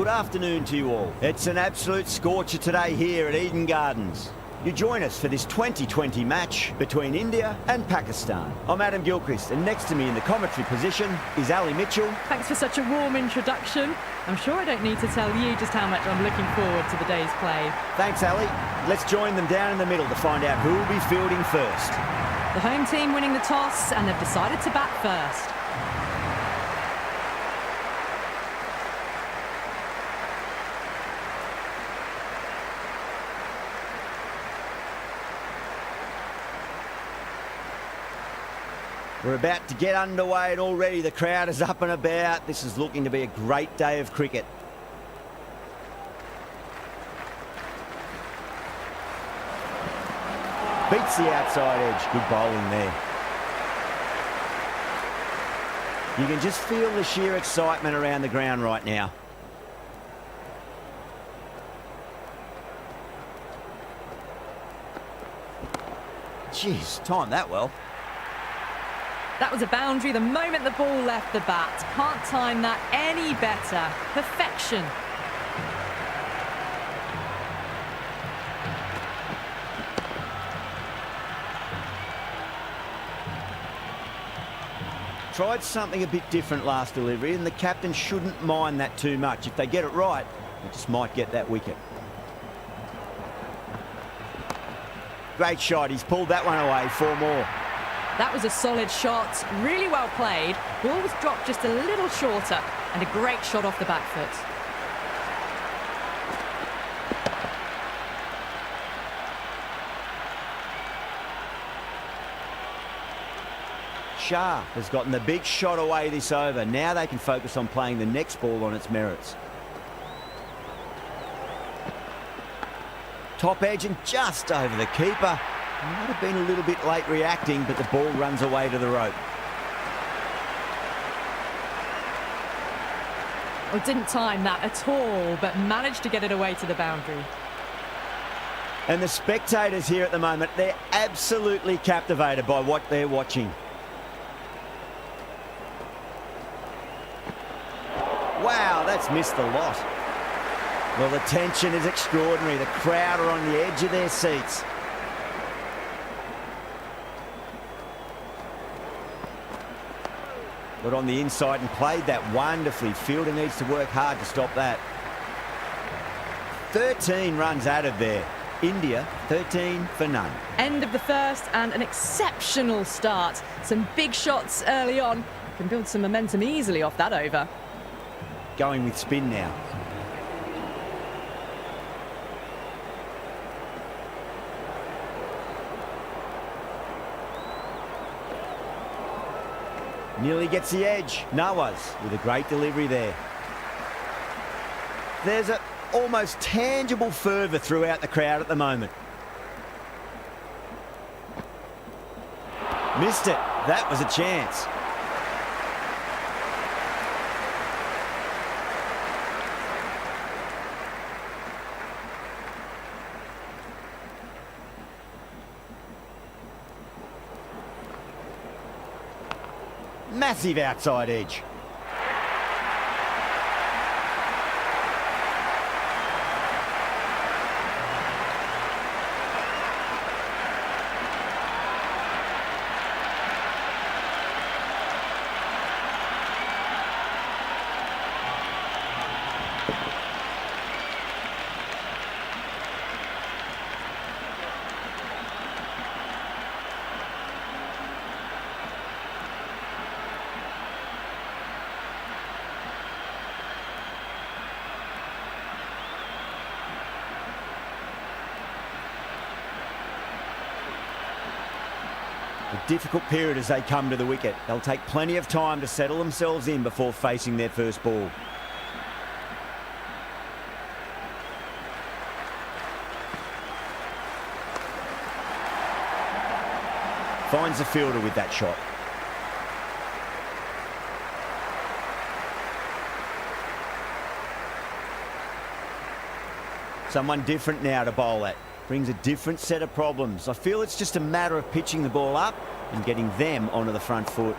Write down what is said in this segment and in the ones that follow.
good afternoon to you all. It's an absolute scorcher today here at Eden Gardens. You join us for this 2020 match between India and Pakistan. I'm Adam Gilchrist, and next to me in the commentary position is Ali Mitchell. Thanks for such a warm introduction. I'm sure I don't need to tell you just how much I'm looking forward to the day's play. Thanks, Ali. Let's join them down in the middle to find out who will be fielding first. The home team winning the toss, and they've decided to bat first. We're about to get underway and already the crowd is up and about. This is looking to be a great day of cricket. Beats the outside edge. Good bowling there. You can just feel the sheer excitement around the ground right now. Jeez, timed that well. That was a boundary the moment the ball left the bat. Can't time that any better. Perfection. Tried something a bit different last delivery, and the captain shouldn't mind that too much. If they get it right, they just might get that wicket. Great shot. He's pulled that one away. 4 more. That was a solid shot, really well played. Ball was dropped just a little shorter, and a great shot off the back foot. Shah has gotten the big shot away this over. Now they can focus on playing the next ball on its merits. Top edge and just over the keeper. Might have been a little bit late reacting, but the ball runs away to the rope. Oh, didn't time that at all, but managed to get it away to the boundary. And the spectators here at the moment, they're absolutely captivated by what they're watching. Wow, that's missed the lot. Well, the tension is extraordinary. The crowd are on the edge of their seats. Got on the inside and played that wonderfully. Fielder needs to work hard to stop that. 13 runs added there. India, 13 for none. End of the first and an exceptional start. Some big shots early on. Can build some momentum easily off that over. Going with spin now. Nearly gets the edge. Nawaz with a great delivery there. There's an almost tangible fervour throughout the crowd at the moment. Missed it. That was a chance. Massive outside edge. A difficult period as they come to the wicket. They'll take plenty of time to settle themselves in before facing their first ball. Finds the fielder with that shot. Someone different now to bowl at. Brings a different set of problems. I feel it's just a matter of pitching the ball up and getting them onto the front foot.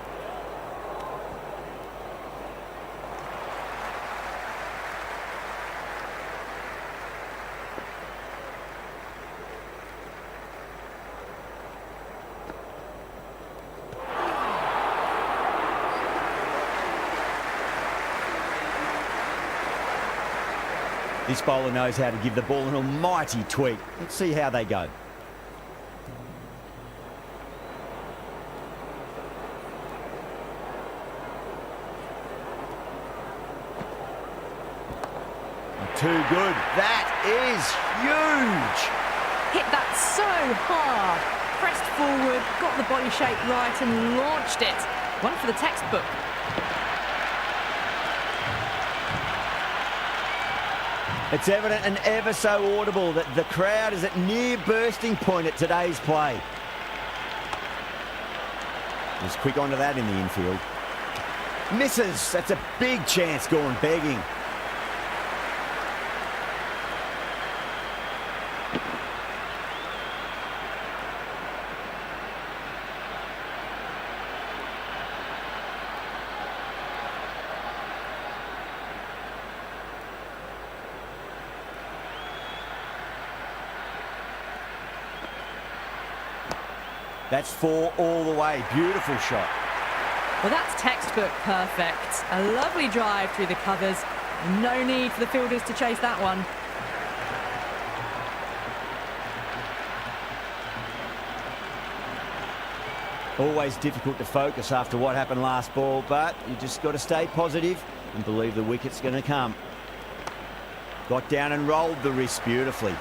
This bowler knows how to give the ball an almighty tweak. Let's see how they go. Too good. That is huge. Hit that so hard. Pressed forward, got the body shape right and launched it. One for the textbook. It's evident and ever so audible that the crowd is at near bursting point at today's play. He's quick onto that in the infield. Misses. That's a big chance gone begging. That's 4 all the way. Beautiful shot. Well, that's textbook perfect. A lovely drive through the covers. No need for the fielders to chase that one. Always difficult to focus after what happened last ball, but you just got to stay positive and believe the wicket's going to come. Got down and rolled the wrist beautifully.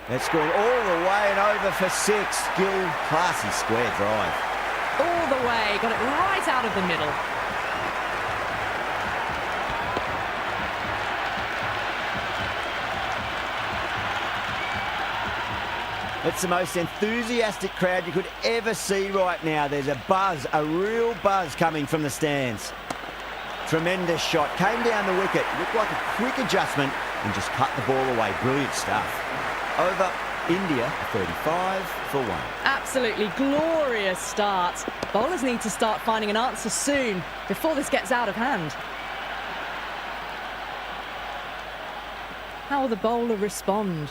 That's gone all the way and over for 6. Gill, classy square drive. All the way, got it right out of the middle. It's the most enthusiastic crowd you could ever see right now. There's a buzz, a real buzz coming from the stands. Tremendous shot, came down the wicket, looked like a quick adjustment and just cut the ball away. Brilliant stuff. Over India, 35 for 1. Absolutely glorious start. Bowlers need to start finding an answer soon before this gets out of hand. How will the bowler respond?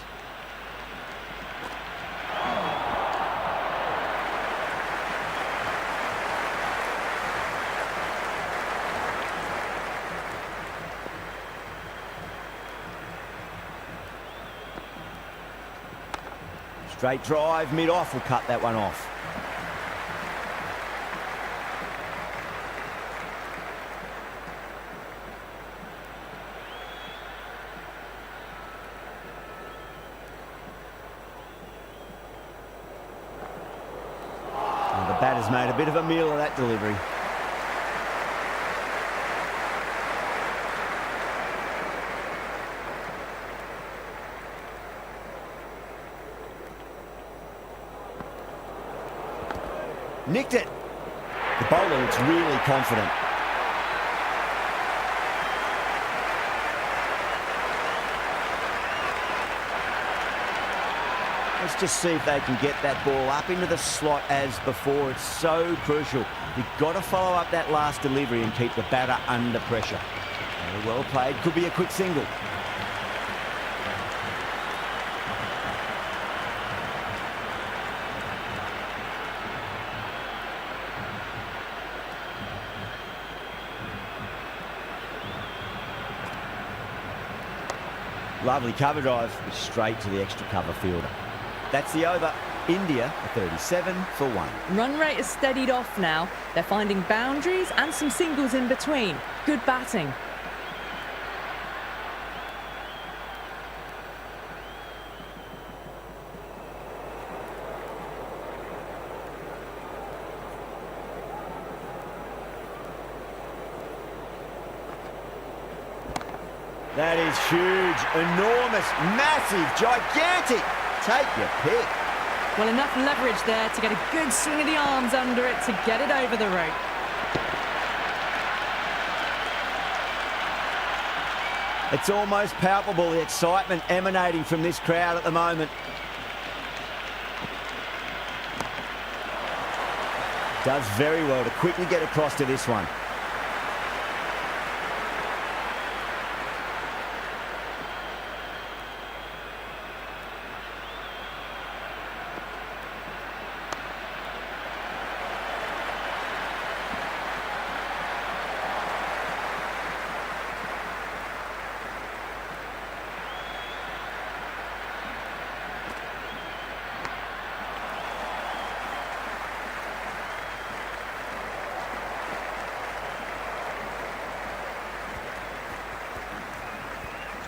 Straight drive, mid-off, will cut that one off. And the batter's made a bit of a meal of that delivery. Nicked it. The bowler looks really confident. Let's just see if they can get that ball up into the slot as before. It's so crucial. You've got to follow up that last delivery and keep the batter under pressure. Very well played. Could be a quick single. Lovely cover drive, straight to the extra cover fielder. That's the over. India, 37 for 1. Run rate has steadied off now. They're finding boundaries and some singles in between. Good batting. That is huge, enormous, massive, gigantic. Take your pick. Well, enough leverage there to get a good swing of the arms under it to get it over the rope. It's almost palpable, the excitement emanating from this crowd at the moment. Does very well to quickly get across to this one.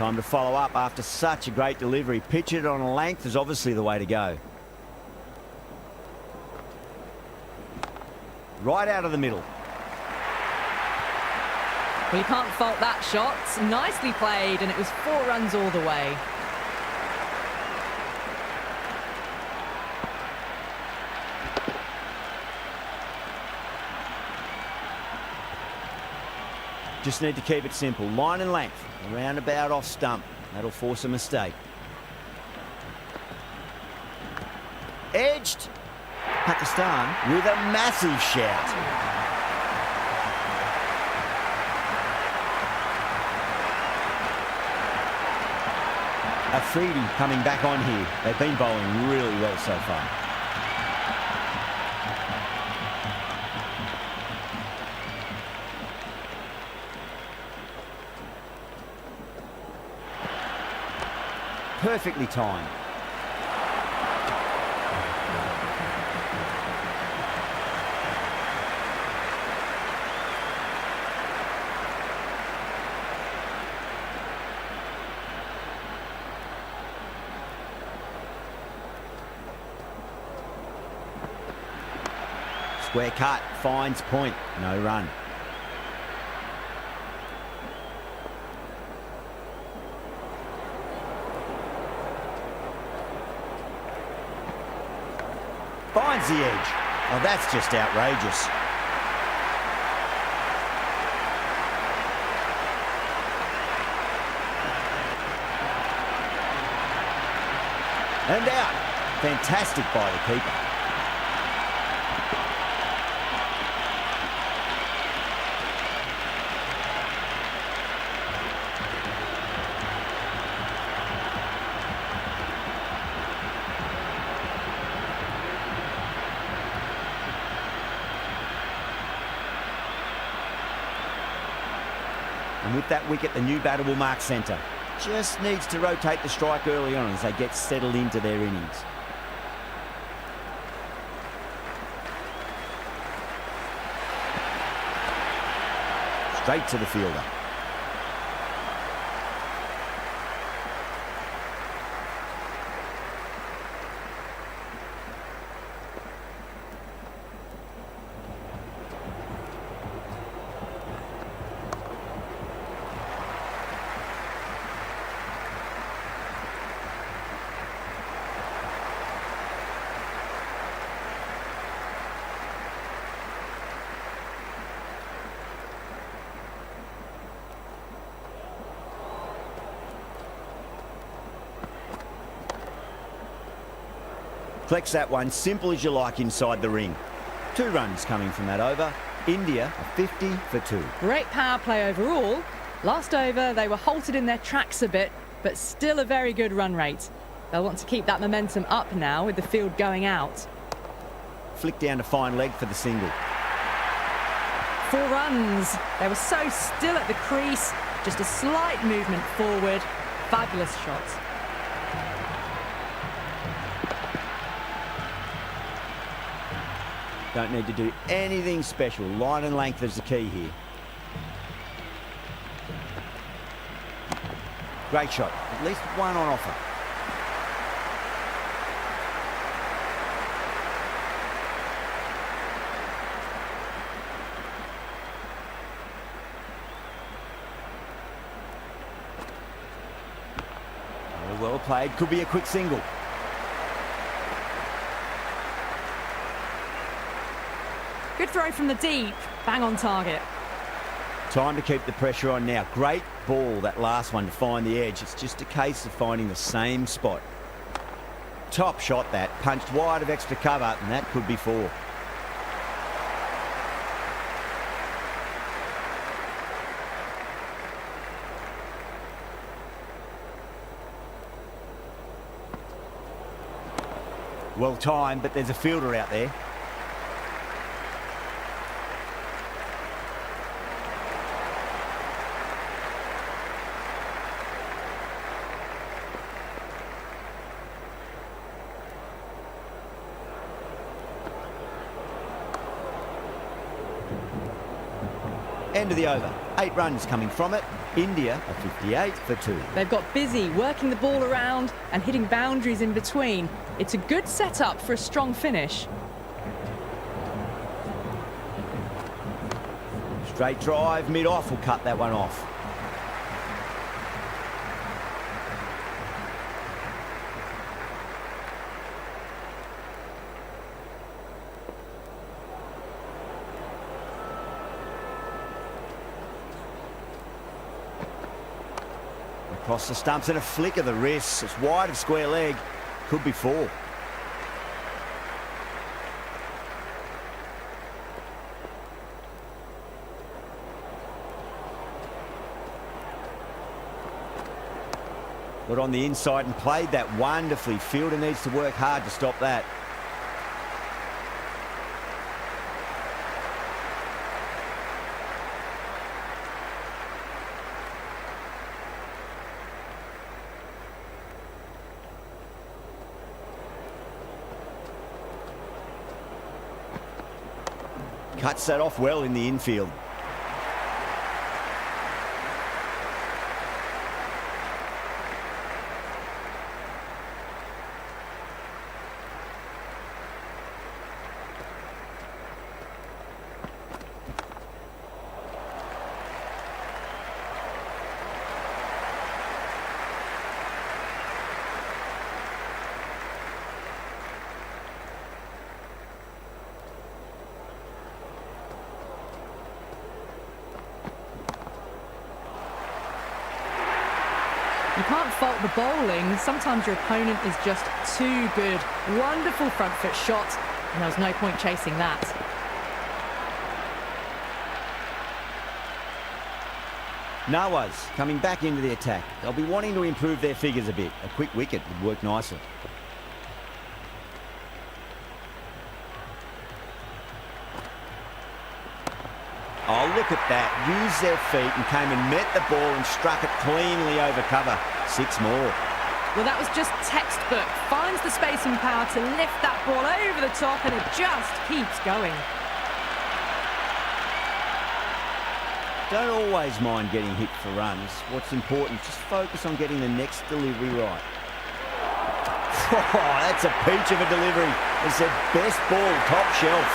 Time to follow up after such a great delivery. Pitch it on a length is obviously the way to go. Right out of the middle. Well, you can't fault that shot. Nicely played, and it was 4 runs all the way. Just need to keep it simple. Line and length. Around about off stump. That'll force a mistake. Edged. Pakistan with a massive shout. Afridi coming back on here. They've been bowling really well so far. Perfectly timed. Square cut, finds point, no run. Finds the edge. Oh, that's just outrageous. And out. Fantastic by the keeper. And with that wicket, the new batter will mark centre. Just needs to rotate the strike early on as they get settled into their innings. Straight to the fielder. Collects that one, simple as you like inside the ring. 2 runs coming from that over. India are 50 for 2. Great power play overall. Last over, they were halted in their tracks a bit, but still a very good run rate. They'll want to keep that momentum up now with the field going out. Flick down to fine leg for the single. 4 runs. They were so still at the crease. Just a slight movement forward. Fabulous shot. Don't need to do anything special. Line and length is the key here. Great shot. At least one on offer. Well played. Could be a quick single. Good throw from the deep. Bang on target. Time to keep the pressure on now. Great ball, that last one, to find the edge. It's just a case of finding the same spot. Top shot that. Punched wide of extra cover, and that could be 4. Well timed, but there's a fielder out there. End of the over. 8 runs coming from it. India are 58 for 2. They've got busy working the ball around and hitting boundaries in between. It's a good setup for a strong finish. Straight drive, mid-off will cut that one off. Across the stumps and a flick of the wrist. It's wide of square leg. Could be 4. Got on the inside and played that wonderfully. Fielder needs to work hard to stop that. Cuts that off well in the infield. You can't fault the bowling. Sometimes your opponent is just too good. Wonderful front foot shot, and there was no point chasing that. Nawaz coming back into the attack. They'll be wanting to improve their figures a bit. A quick wicket would work nicely. Oh, look at that. Used their feet and came and met the ball and struck it cleanly over cover. 6 more. Well, that was just textbook. Finds the space and power to lift that ball over the top, and it just keeps going. Don't always mind getting hit for runs. What's important, just focus on getting the next delivery right. Oh, that's a peach of a delivery. It's their best ball, top shelf.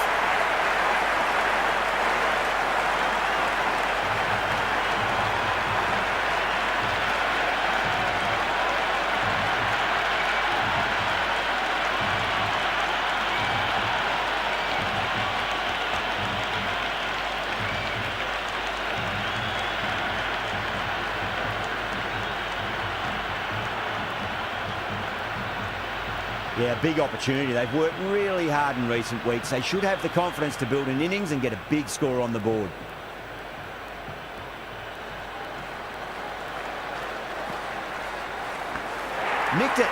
Yeah, big opportunity. They've worked really hard in recent weeks. They should have the confidence to build an innings and get a big score on the board. Nicked it.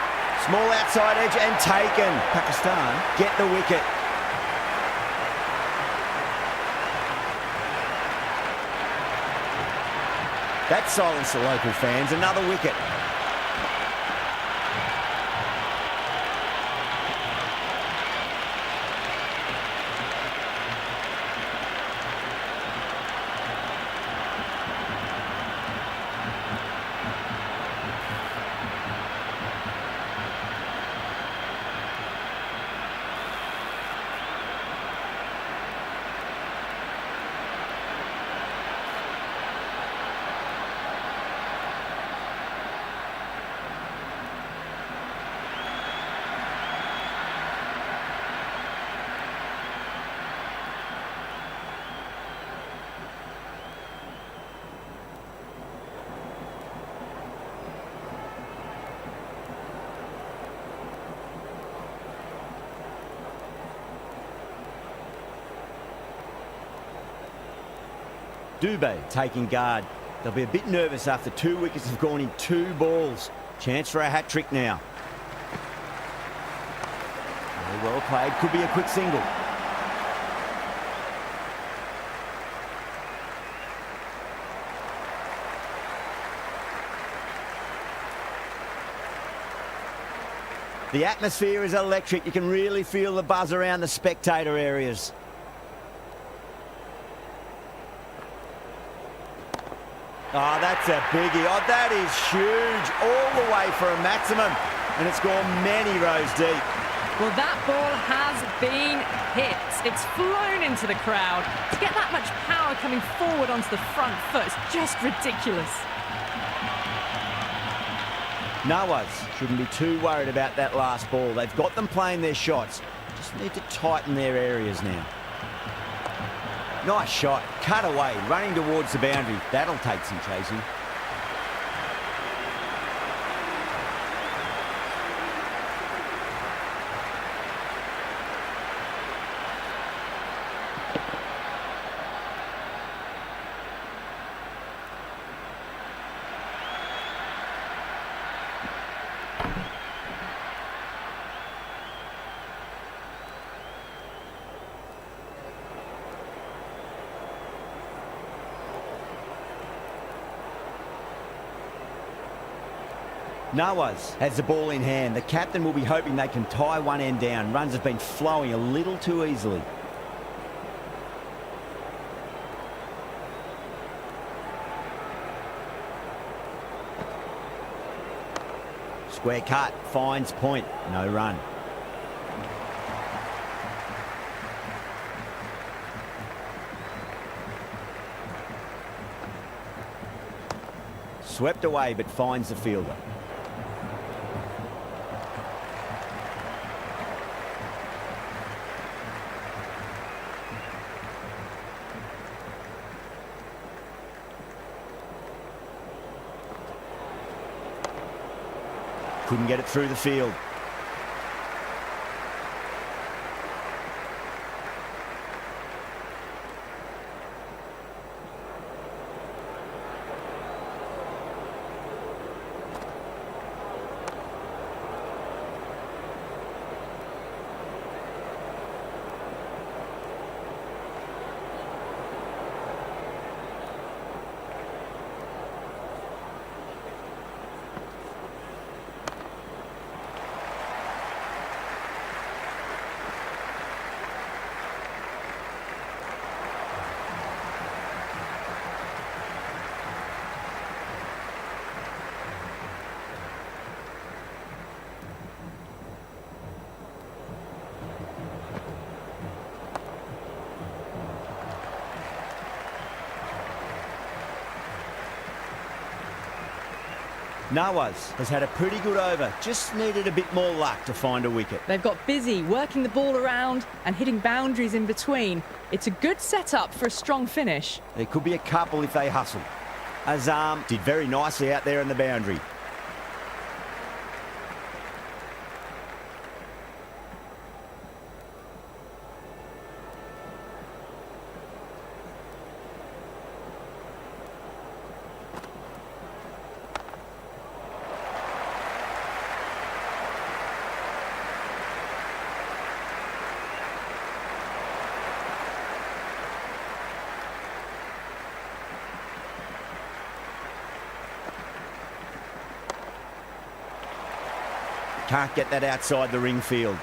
Small outside edge and taken. Pakistan get the wicket. That silenced the local fans. Another wicket. Dubé taking guard. They'll be a bit nervous after 2 wickets have gone in 2 balls. Chance for a hat-trick now. Very well played. Could be a quick single. The atmosphere is electric. You can really feel the buzz around the spectator areas. Oh, that's a biggie. Oh, that is huge. All the way for a maximum. And it's gone many rows deep. Well, that ball has been hit. It's flown into the crowd. To get that much power coming forward onto the front foot, it's just ridiculous. Noahs shouldn't be too worried about that last ball. They've got them playing their shots. Just need to tighten their areas now. Nice shot. Cut away. Running towards the boundary. That'll take some chasing. Noahs has the ball in hand. The captain will be hoping they can tie one end down. Runs have been flowing a little too easily. Square cut, finds point, no run. Swept away but finds the fielder. Couldn't get it through the field. Noahs has had a pretty good over, just needed a bit more luck to find a wicket. They've got busy working the ball around and hitting boundaries in between. It's a good setup for a strong finish. There could be a couple if they hustle. Azam did very nicely out there in the boundary. Can't get that outside the ring field.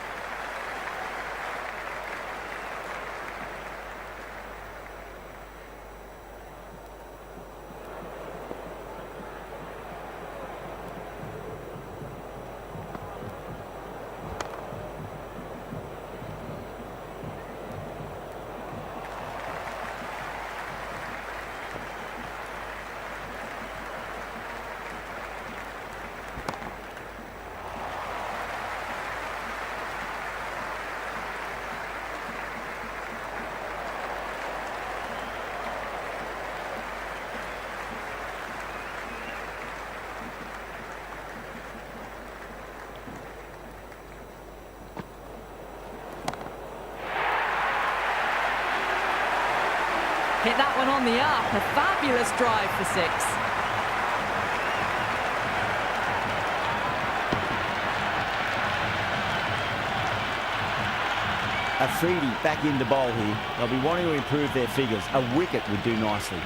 Hit that one on the up. A fabulous drive for six. Afridi back into bowl here. They'll be wanting to improve their figures. A wicket would do nicely.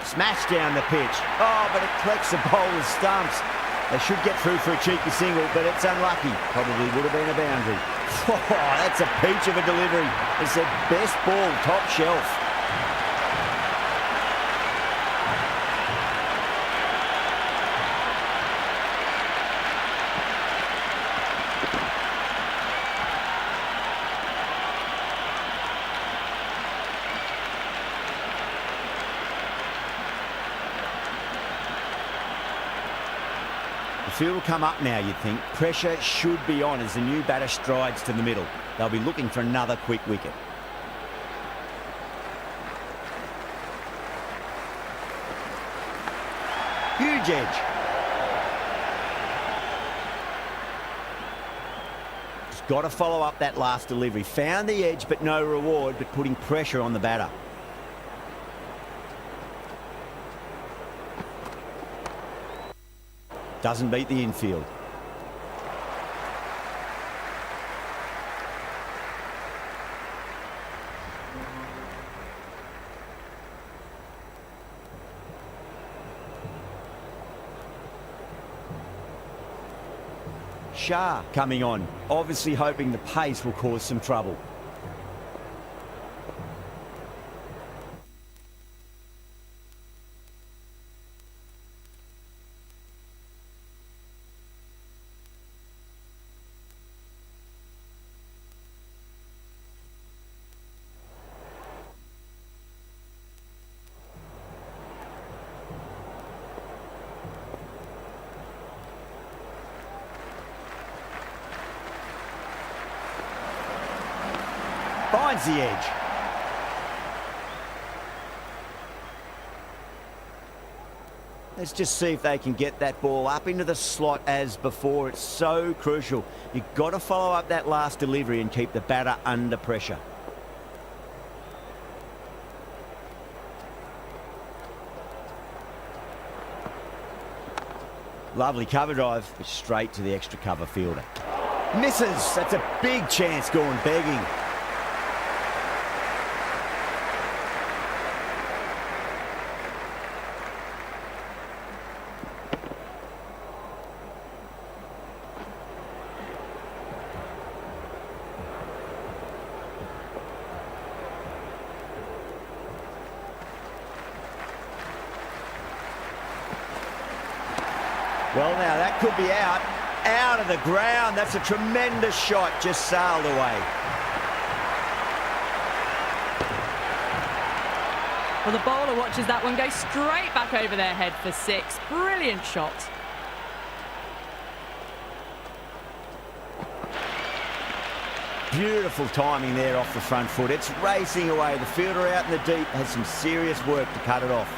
Smashed down the pitch. Oh, but it collects the bowler's stumps. They should get through for a cheeky single, but it's unlucky. Probably would have been a boundary. Oh, that's a peach of a delivery. It's their best ball, top shelf. The field will come up now, you'd think. Pressure should be on as the new batter strides to the middle. They'll be looking for another quick wicket. Huge edge. Just got to follow up that last delivery. Found the edge, but no reward, but putting pressure on the batter. Doesn't beat the infield. Shah coming on, obviously hoping the pace will cause some trouble. Finds the edge. Let's just see if they can get that ball up into the slot as before. It's so crucial. You've got to follow up that last delivery and keep the batter under pressure. Lovely cover drive, but straight to the extra cover fielder. Misses. That's a big chance going begging. Well, now that could be out of the ground. That's a tremendous shot, just sailed away. Well, the bowler watches that one go straight back over their head for 6. Brilliant shot. Beautiful timing there off the front foot. It's racing away. The fielder out in the deep has some serious work to cut it off.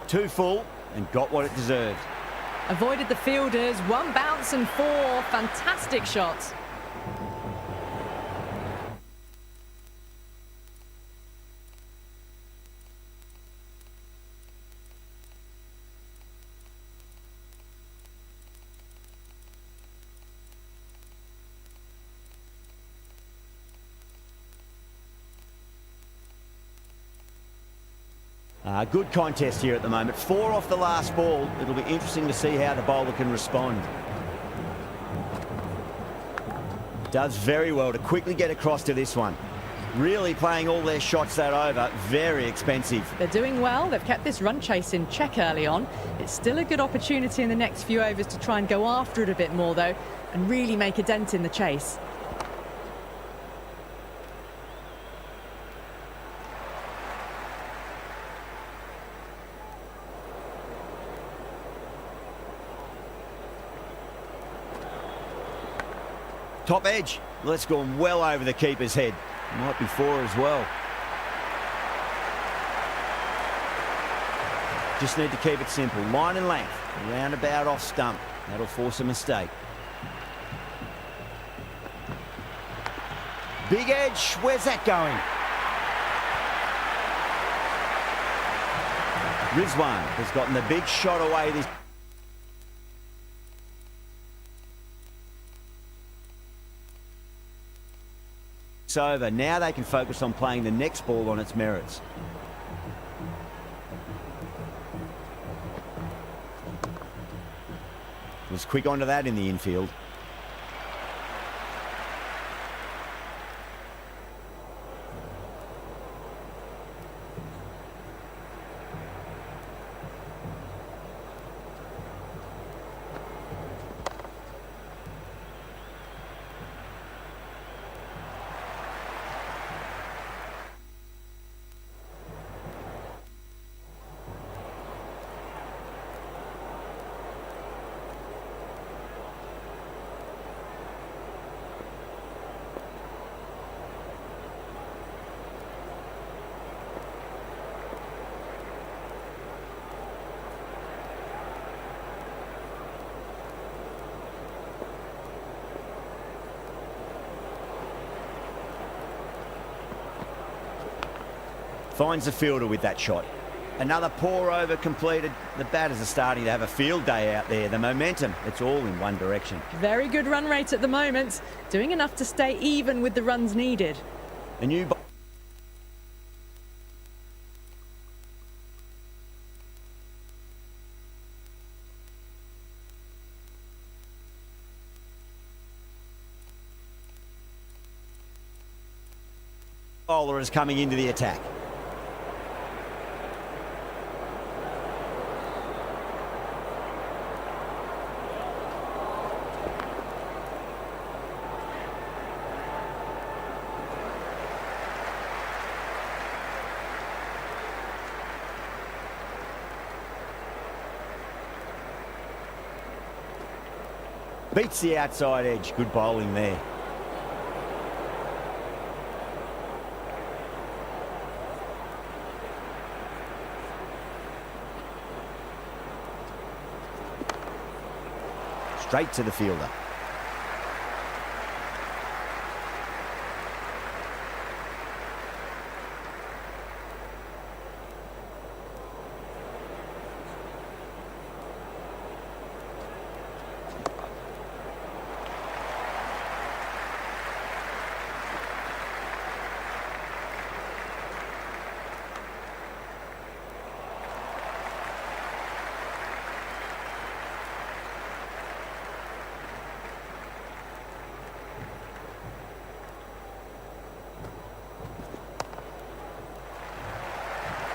Too full and got what it deserved. Avoided the fielders, 1 bounce and 4. Fantastic shots. Good contest here at the moment. 4 off the last ball. It'll be interesting to see how the bowler can respond. Does very well to quickly get across to this one. Really playing all their shots that over. Very expensive. They're doing well. They've kept this run chase in check early on. It's still a good opportunity in the next few overs to try and go after it a bit more, though, and really make a dent in the chase. Top edge. Let's go well over the keeper's head. Might be 4 as well. Just need to keep it simple. Line and length. Roundabout off stump. That'll force a mistake. Big edge. Where's that going? Rizwan has gotten the big shot away this. 6 over. Now they can focus on playing the next ball on its merits. Was quick onto that in the infield. Finds the fielder with that shot. Another poor over completed. The batters are starting to have a field day out there. The momentum, it's all in one direction. Very good run rate at the moment. Doing enough to stay even with the runs needed. A new bowler is coming into the attack. Beats the outside edge. Good bowling there. Straight to the fielder.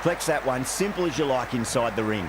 Flex that one, simple as you like inside the ring.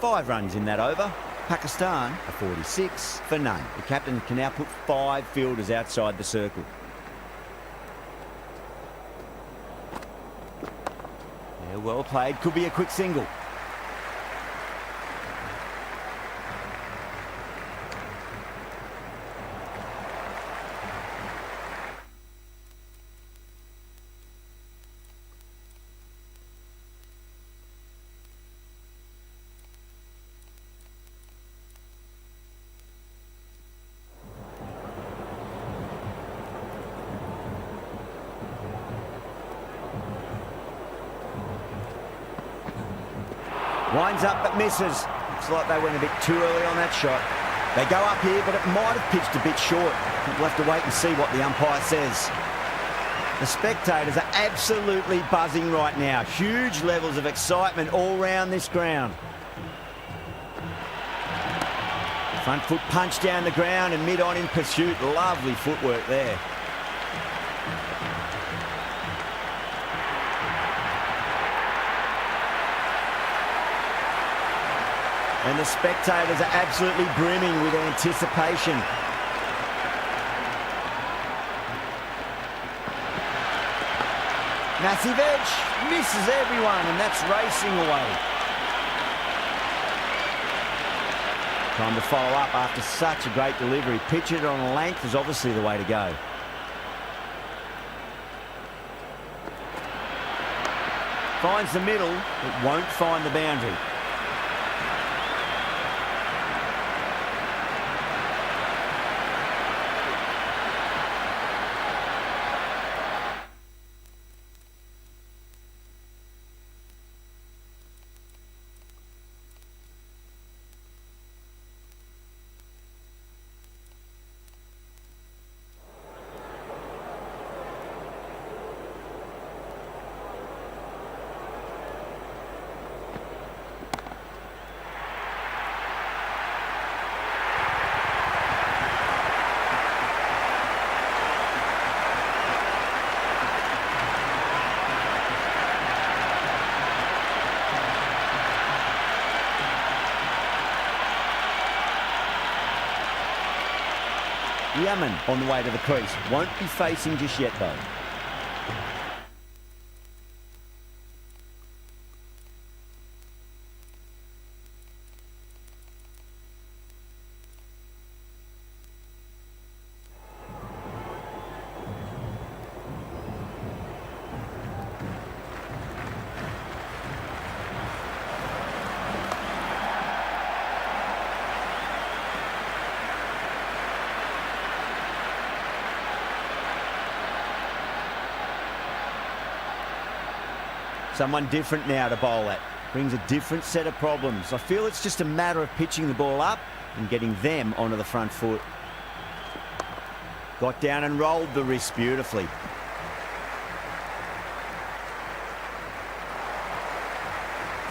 Five runs in that over. Pakistan a 46 for none. The captain can now put 5 fielders outside the circle. Yeah, well played. Could be a quick single. Winds up but misses. Looks like they went a bit too early on that shot. They go up here, but it might have pitched a bit short. We'll have to wait and see what the umpire says. The spectators are absolutely buzzing right now. Huge levels of excitement all round this ground. Front foot punch down the ground and mid-on in pursuit. Lovely footwork there. And the spectators are absolutely brimming with anticipation. Massive edge, misses everyone, and that's racing away. Time to follow up after such a great delivery. Pitch it on length is obviously the way to go. Finds the middle, it won't find the boundary. Yemen on the way to the crease. Won't be facing just yet, though. Someone different now to bowl at. Brings a different set of problems. I feel it's just a matter of pitching the ball up and getting them onto the front foot. Got down and rolled the wrist beautifully.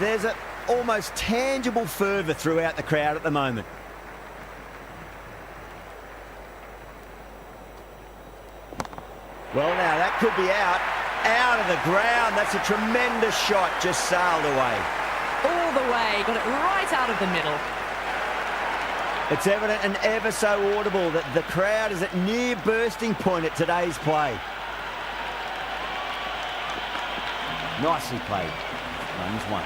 There's an almost tangible fervour throughout the crowd at the moment. Well, now that could be out. Out of the ground. That's a tremendous shot. Just sailed away. All the way. Got it right out of the middle. It's evident and ever so audible that the crowd is at near bursting point at today's play. Nicely played. Runs one.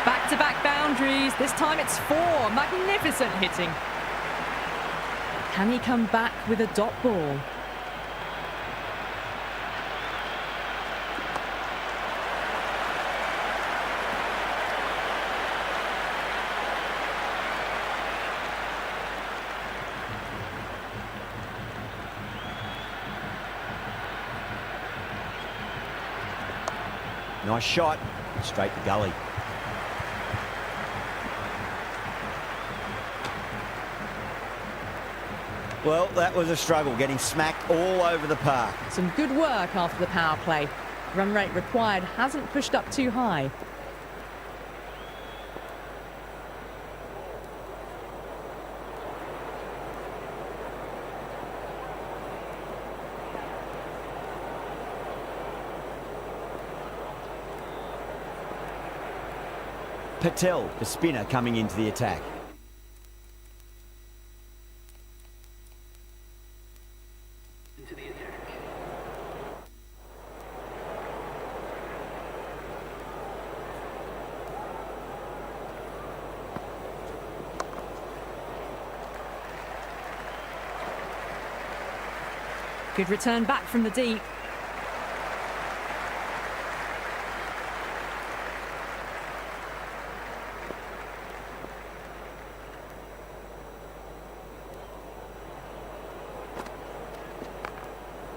Back-to-back boundaries. This time it's 4. Magnificent hitting. Can he come back with a dot ball? Nice shot. Straight to gully. Well, that was a struggle, getting smacked all over the park. Some good work after the power play. Run rate required hasn't pushed up too high. Patel, the spinner, coming into the attack. Good return back from the deep.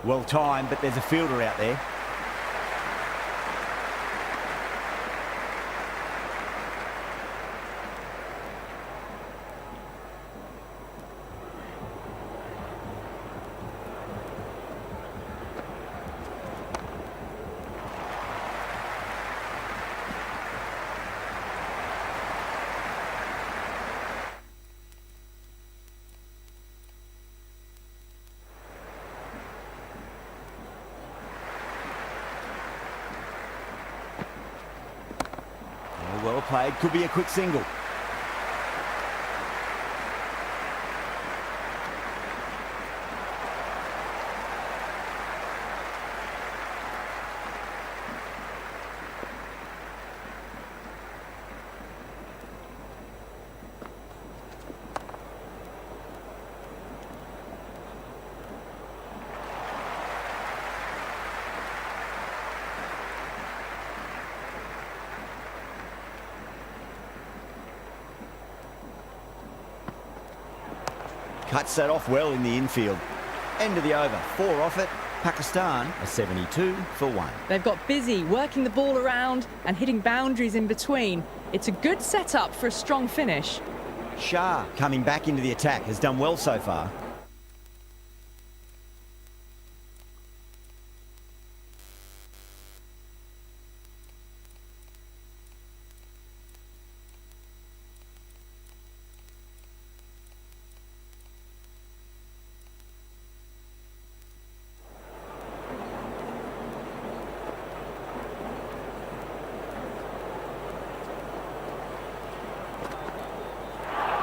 Well timed, but there's a fielder out there. well played. Could be a quick single. Cuts that off well in the infield. End of the over. 4 off it. Pakistan a 72 for 1. They've got busy working the ball around and hitting boundaries in between. It's a good setup for a strong finish. Shah coming back into the attack has done well so far.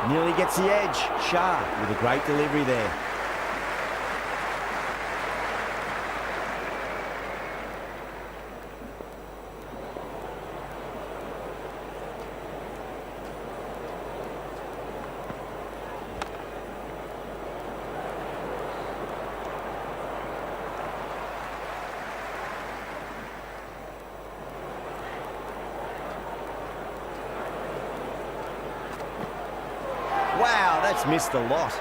Nearly gets the edge. Shah with a great delivery there. Wow, that's missed a lot.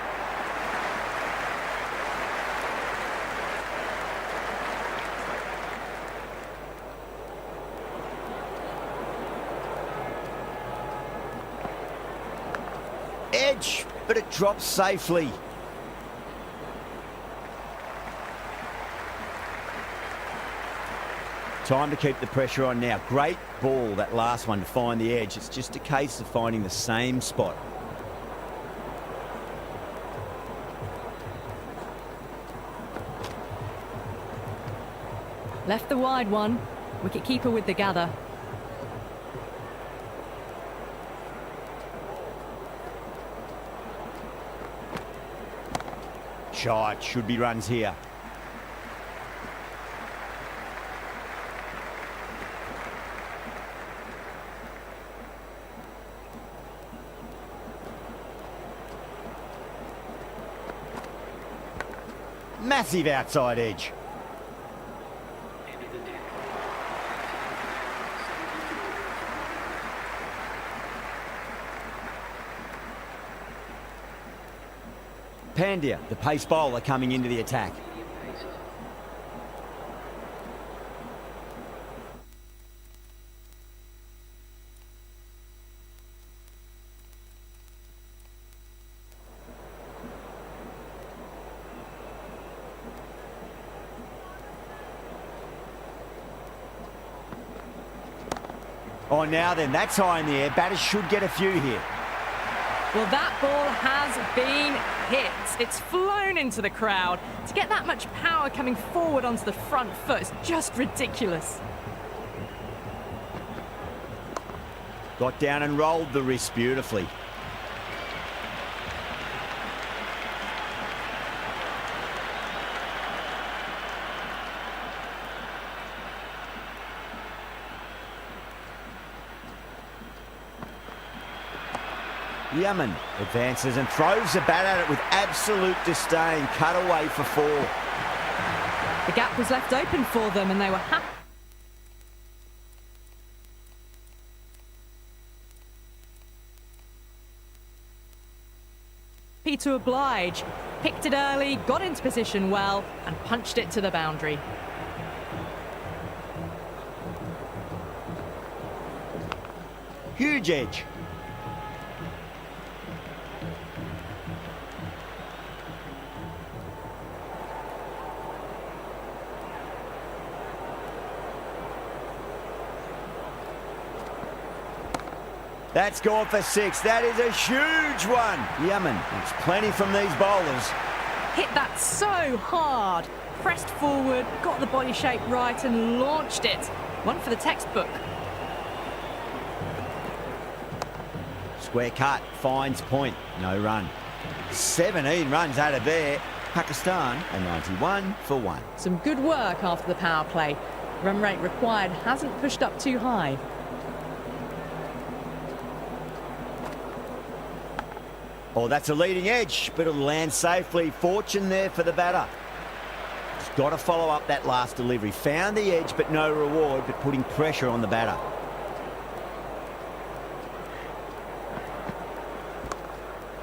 Edge, but it drops safely. Time to keep the pressure on now. Great ball, that last one, to find the edge. It's just a case of finding the same spot. Left the wide one. Wicket-keeper with the gather. Shot, should be runs here. Massive outside edge. Pandya, the pace bowler, coming into the attack. Oh, now then, that's high in the air. Batters should get a few here. Well, that ball has been hit. It's flown into the crowd. To get that much power coming forward onto the front foot is just ridiculous. Got down and rolled the wrist beautifully. Yemen advances and throws the bat at it with absolute disdain. Cut away for 4. The gap was left open for them and they were happy to oblige. Picked it early, got into position well and punched it to the boundary. Huge edge. That's gone for 6. That is a huge one. Yemen, it's plenty from these bowlers. Hit that so hard. Pressed forward, got the body shape right and launched it. One for the textbook. Square cut, finds point, no run. 17 runs out of there. Pakistan a 91 for 1. Some good work after the power play. Run rate required hasn't pushed up too high. Oh, that's a leading edge, but it'll land safely. Fortune there for the batter. He's got to follow up that last delivery. Found the edge, but no reward, but putting pressure on the batter.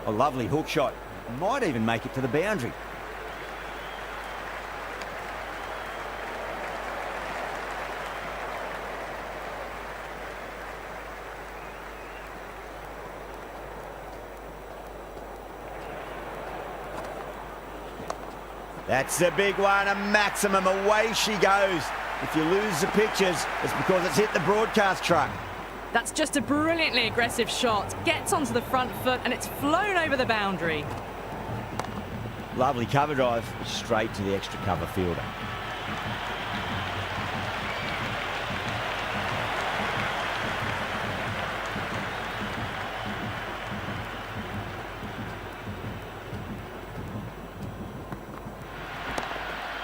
A lovely hook shot. Might even make it to the boundary. That's a big one, a maximum. Away she goes. If you lose the pictures, it's because it's hit the broadcast truck. That's just a brilliantly aggressive shot. Gets onto the front foot and it's flown over the boundary. Lovely cover drive, straight to the extra cover fielder.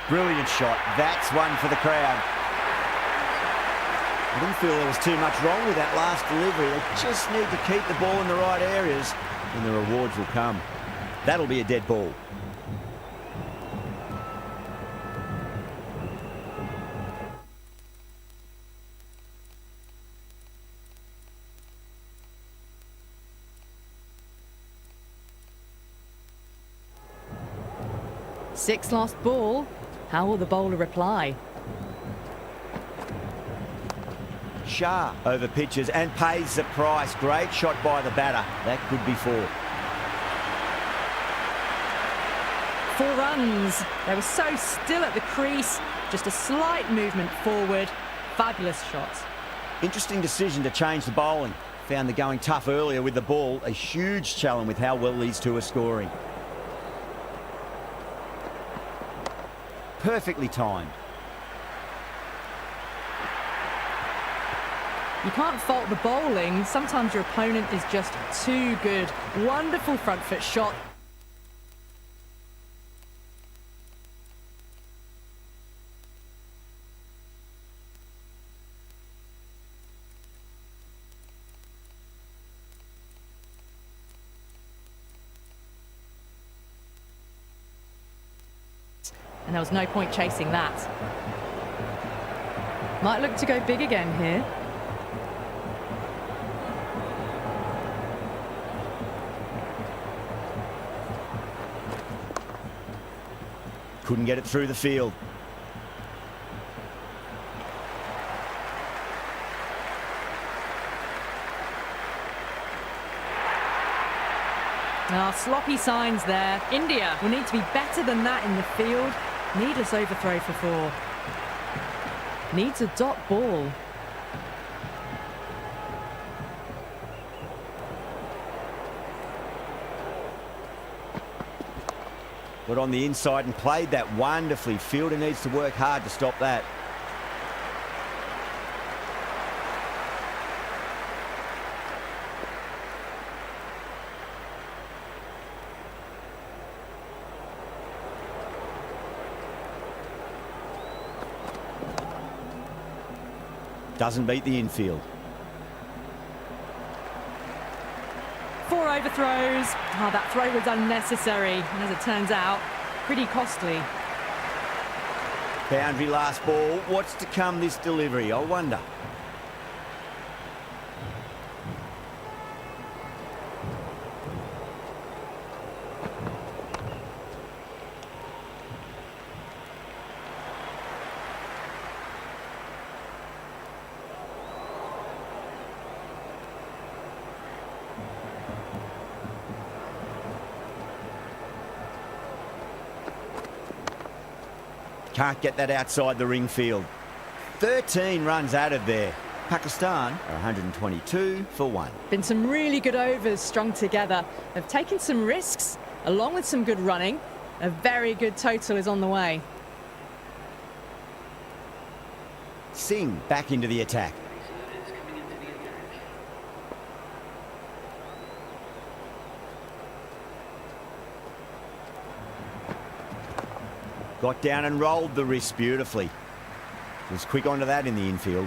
Brilliant shot. That's one for the crowd. I didn't feel there was too much wrong with that last delivery. They just need to keep the ball in the right areas and the rewards will come. That'll be a dead ball. Sixth last ball. How will the bowler reply? Shah over pitches and pays the price. Great shot by the batter. That could be 4. 4 runs. They were so still at the crease. Just a slight movement forward. Fabulous shot. Interesting decision to change the bowling. Found the going tough earlier with the ball. A huge challenge with how well these two are scoring. Perfectly timed. You can't fault the bowling. Sometimes your opponent is just too good. Wonderful front foot shot. And there was no point chasing that. Might look to go big again here. Couldn't get it through the field. Sloppy signs there. India will need to be better than that in the field. Needless overthrow for 4. Needs a dot ball. Got on the inside and played that wonderfully. Fielder needs to work hard to stop that. Doesn't beat the infield. 4 overthrows. Oh, that throw was unnecessary. And as it turns out, pretty costly. Boundary last ball. What's to come this delivery? I wonder. Can't get that outside the ring field. 13 runs out of there. Pakistan are 122 for 1. Been some really good overs strung together. They've taken some risks, along with some good running. A very good total is on the way. Singh back into the attack. Got down and rolled the wrist beautifully. Was quick onto that in the infield.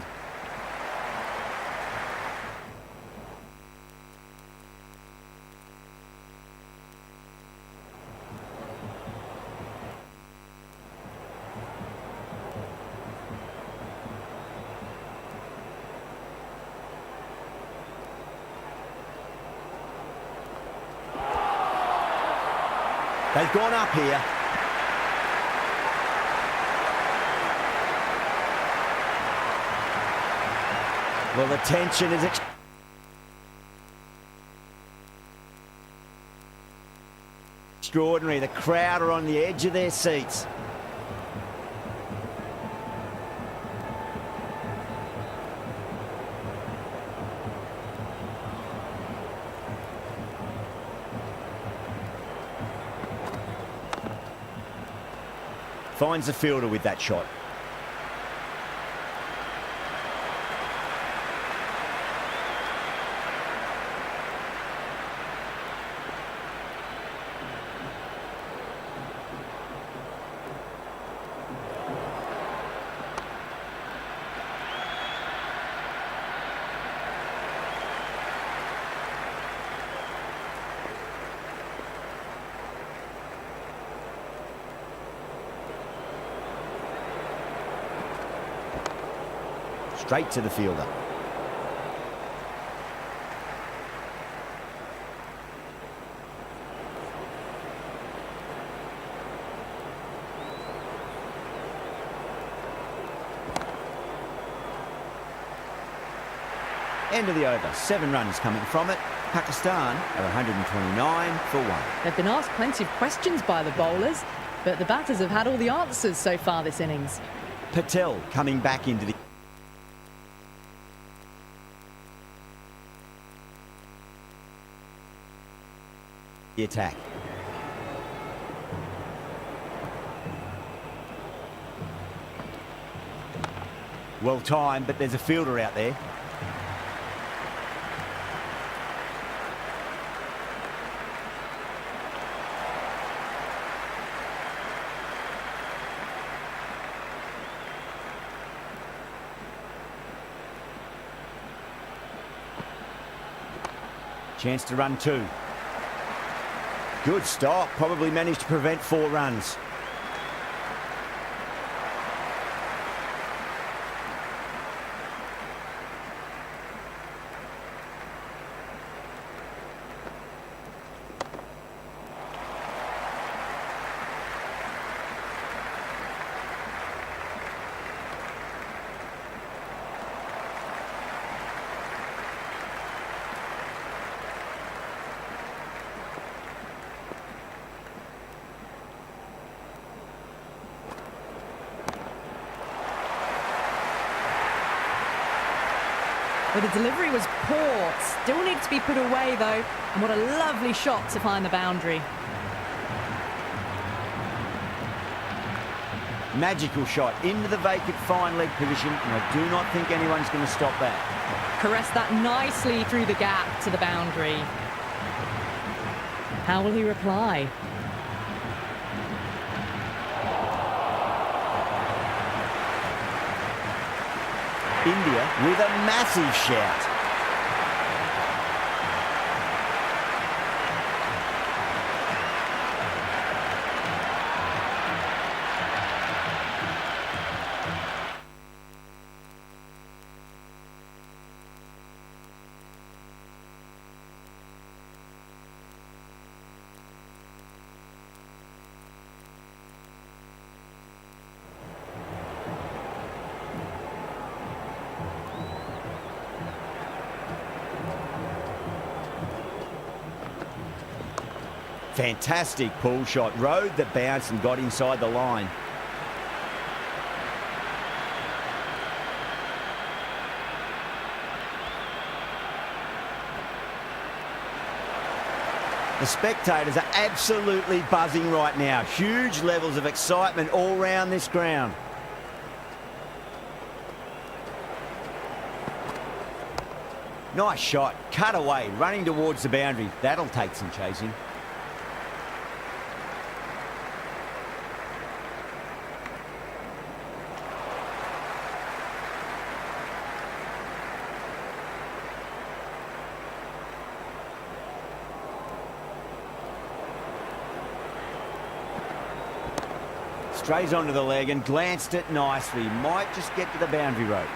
They've gone up here. Well, the tension is extraordinary. The crowd are on the edge of their seats. Finds the fielder with that shot. Straight to the fielder. End of the over. 7 runs coming from it. Pakistan are 129 for 1. They've been asked plenty of questions by the bowlers, but the batters have had all the answers so far this innings. Patel coming back into the attack. Well timed, but there's a fielder out there. Chance to run 2. Good stop, probably managed to prevent 4 runs. But the delivery was poor. Still needs to be put away, though. And what a lovely shot to find the boundary. Magical shot into the vacant fine leg position, and I do not think anyone's going to stop that. Caressed that nicely through the gap to the boundary. How will he reply? India with a massive shout. Fantastic pull shot. Rode the bounce and got inside the line. The spectators are absolutely buzzing right now. Huge levels of excitement all round this ground. Nice shot. Cut away, running towards the boundary. That'll take some chasing. Strays onto the leg and glanced it nicely. Might just get to the boundary rope.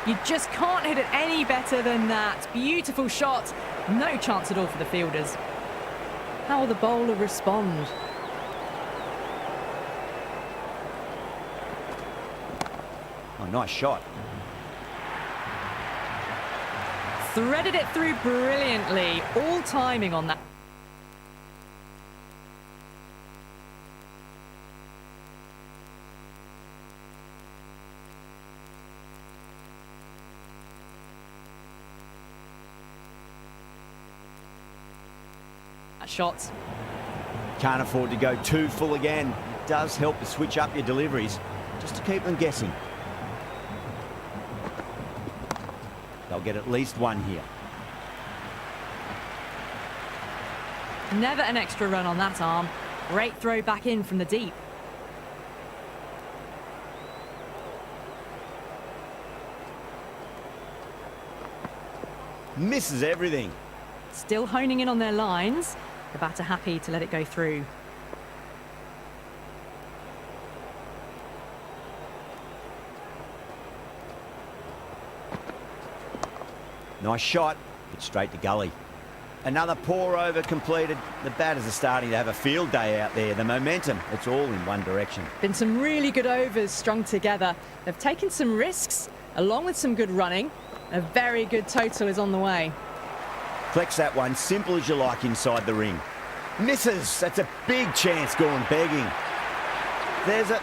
You just can't hit it any better than that. Beautiful shot. No chance at all for the fielders. How will the bowler respond? Oh, nice shot. Threaded it through brilliantly. All timing on that. Shots. Can't afford to go too full again. It does help to switch up your deliveries, just to keep them guessing. They'll get at least one here. Never an extra run on that arm. Great throw back in from the deep. Misses everything. Still honing in on their lines. The batter happy to let it go through. Nice shot, but straight to gully. Another pour over completed. The batters are starting to have a field day out there. The momentum, it's all in one direction. Been some really good overs strung together. They've taken some risks, along with some good running. A very good total is on the way. Flex that one, simple as you like inside the ring. Misses, that's a big chance going begging. There's a...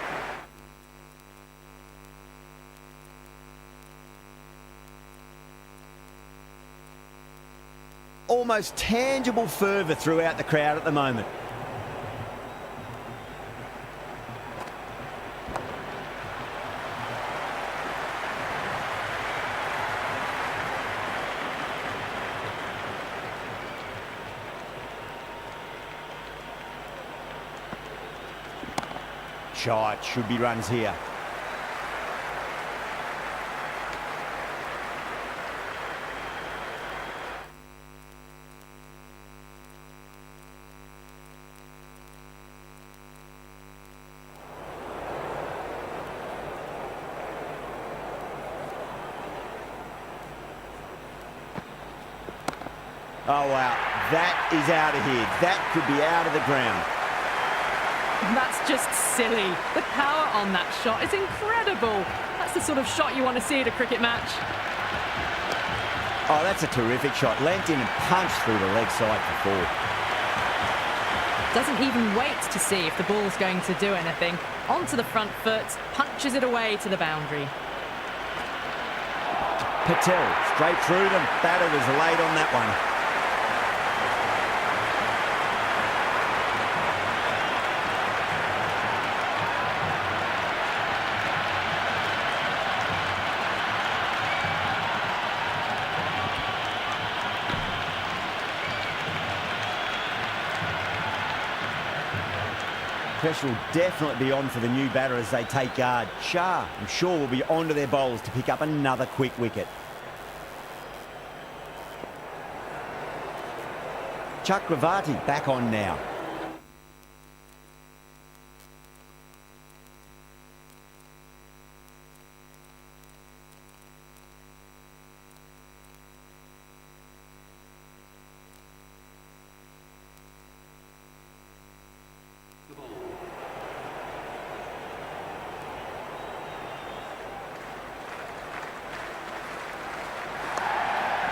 almost tangible fervour throughout the crowd at the moment. Shot, should be runs here. Oh wow, that is out of here. That could be out of the ground. That's just silly. The power on that shot is incredible. That's the sort of shot you want to see at a cricket match. Oh, that's a terrific shot. Leant in and punched through the leg side for four. Doesn't even wait to see if the ball's going to do anything. Onto the front foot, punches it away to the boundary. Patel, straight through them. Batter was late on that one. Pressure will definitely be on for the new batter as they take guard. Shah, I'm sure, will be onto their bowls to pick up another quick wicket. Chakravarti back on now.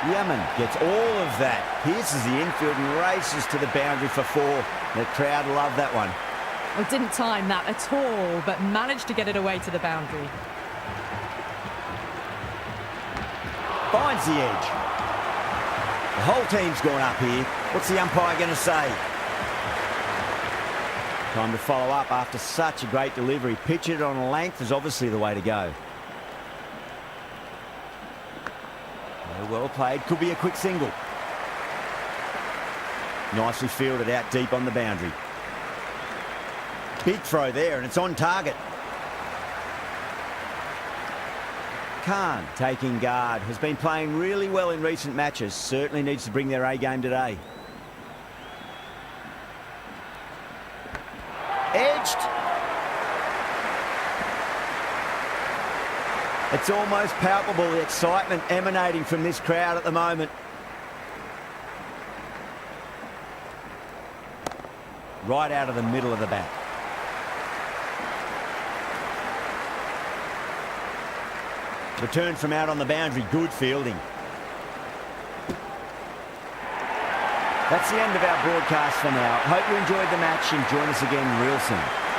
Yemen gets all of that. Pierces the infield and races to the boundary for four. The crowd love that one. Well, didn't time that at all, but managed to get it away to the boundary. Finds the edge. The whole team's gone up here. What's the umpire going to say? Time to follow up after such a great delivery. Pitch it on a length is obviously the way to go. Well played, could be a quick single. Nicely fielded out deep on the boundary. Big throw there and it's on target. Khan taking guard, has been playing really well in recent matches, certainly needs to bring their A game today. Edged. It's almost palpable, the excitement emanating from this crowd at the moment. Right out of the middle of the bat. Return from out on the boundary, good fielding. That's the end of our broadcast for now. Hope you enjoyed the match and join us again real soon.